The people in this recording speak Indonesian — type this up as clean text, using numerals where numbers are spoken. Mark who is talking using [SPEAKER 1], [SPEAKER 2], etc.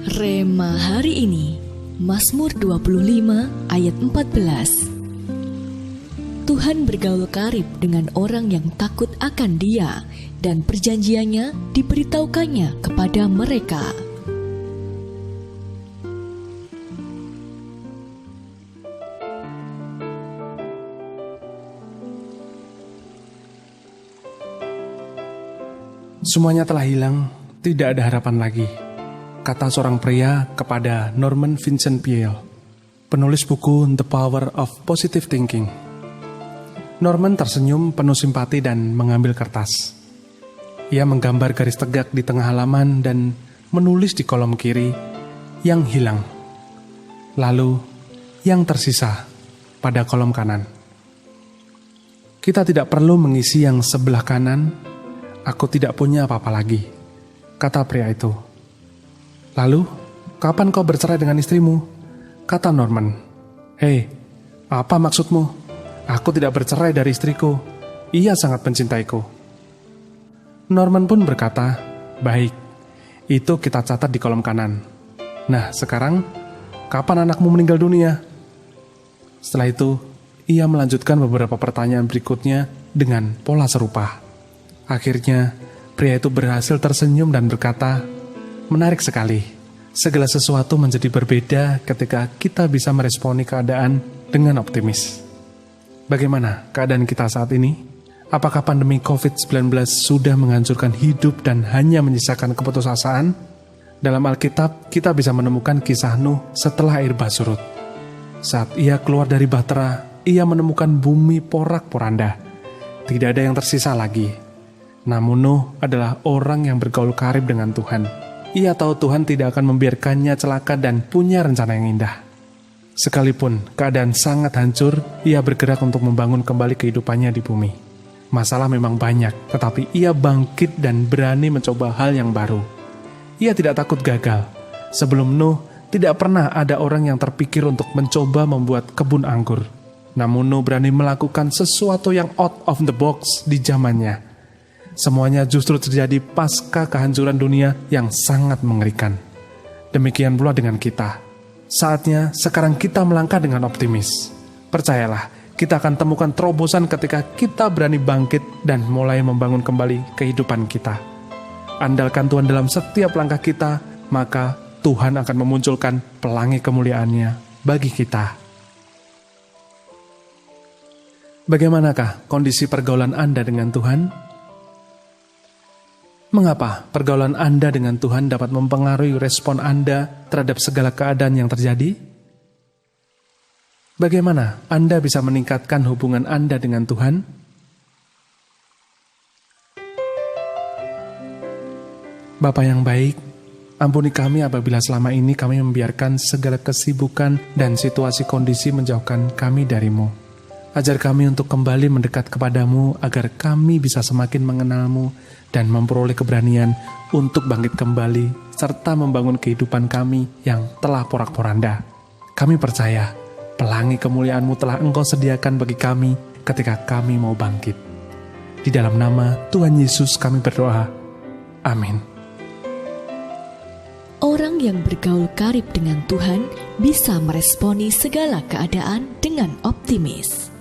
[SPEAKER 1] Rema hari ini, Mazmur 25 ayat 14. Tuhan bergaul karib dengan orang yang takut akan Dia, dan perjanjiannya diberitahukannya kepada mereka.
[SPEAKER 2] Semuanya telah hilang, tidak ada harapan lagi, kata seorang pria kepada Norman Vincent Peale, penulis buku The Power of Positive Thinking. Norman tersenyum penuh simpati dan mengambil kertas. Ia menggambar garis tegak di tengah halaman dan menulis di kolom kiri, yang hilang. Lalu, yang tersisa pada kolom kanan. Kita tidak perlu mengisi yang sebelah kanan. Aku tidak punya apa-apa lagi, kata pria itu. Lalu, kapan kau bercerai dengan istrimu? Kata Norman. Hei, apa maksudmu? Aku tidak bercerai dari istriku. Ia sangat mencintaiku. Norman pun berkata, baik, itu kita catat di kolom kanan. Nah, sekarang, kapan anakmu meninggal dunia? Setelah itu, ia melanjutkan beberapa pertanyaan berikutnya dengan pola serupa. Akhirnya, pria itu berhasil tersenyum dan berkata, menarik sekali. Segala sesuatu menjadi berbeda ketika kita bisa meresponi keadaan dengan optimis. Bagaimana keadaan kita saat ini? Apakah pandemi COVID-19 sudah menghancurkan hidup dan hanya menyisakan keputusasaan? Dalam Alkitab, kita bisa menemukan kisah Nuh setelah air bah surut. Saat ia keluar dari bahtera, ia menemukan bumi porak-poranda. Tidak ada yang tersisa lagi. Namun Nuh adalah orang yang bergaul karib dengan Tuhan. Ia tahu Tuhan tidak akan membiarkannya celaka dan punya rencana yang indah. Sekalipun keadaan sangat hancur, ia bergerak untuk membangun kembali kehidupannya di bumi. Masalah memang banyak, tetapi ia bangkit dan berani mencoba hal yang baru. Ia tidak takut gagal. Sebelum Nuh, tidak pernah ada orang yang terpikir untuk mencoba membuat kebun anggur. Namun Nuh berani melakukan sesuatu yang out of the box di zamannya. Semuanya justru terjadi pasca kehancuran dunia yang sangat mengerikan. Demikian pula dengan kita. Saatnya sekarang kita melangkah dengan optimis. Percayalah, kita akan temukan terobosan ketika kita berani bangkit dan mulai membangun kembali kehidupan kita. Andalkan Tuhan dalam setiap langkah kita, maka Tuhan akan memunculkan pelangi kemuliaan-Nya bagi kita. Bagaimanakah kondisi pergaulan Anda dengan Tuhan? Mengapa pergaulan Anda dengan Tuhan dapat mempengaruhi respon Anda terhadap segala keadaan yang terjadi? Bagaimana Anda bisa meningkatkan hubungan Anda dengan Tuhan? Bapa yang baik, ampuni kami apabila selama ini kami membiarkan segala kesibukan dan situasi kondisi menjauhkan kami dari-Mu. Ajar kami untuk kembali mendekat kepadamu agar kami bisa semakin mengenalmu dan memperoleh keberanian untuk bangkit kembali serta membangun kehidupan kami yang telah porak-poranda. Kami percaya pelangi kemuliaan-Mu telah Engkau sediakan bagi kami ketika kami mau bangkit. Di dalam nama Tuhan Yesus kami berdoa. Amin.
[SPEAKER 1] Orang yang bergaul karib dengan Tuhan bisa meresponi segala keadaan dengan optimis.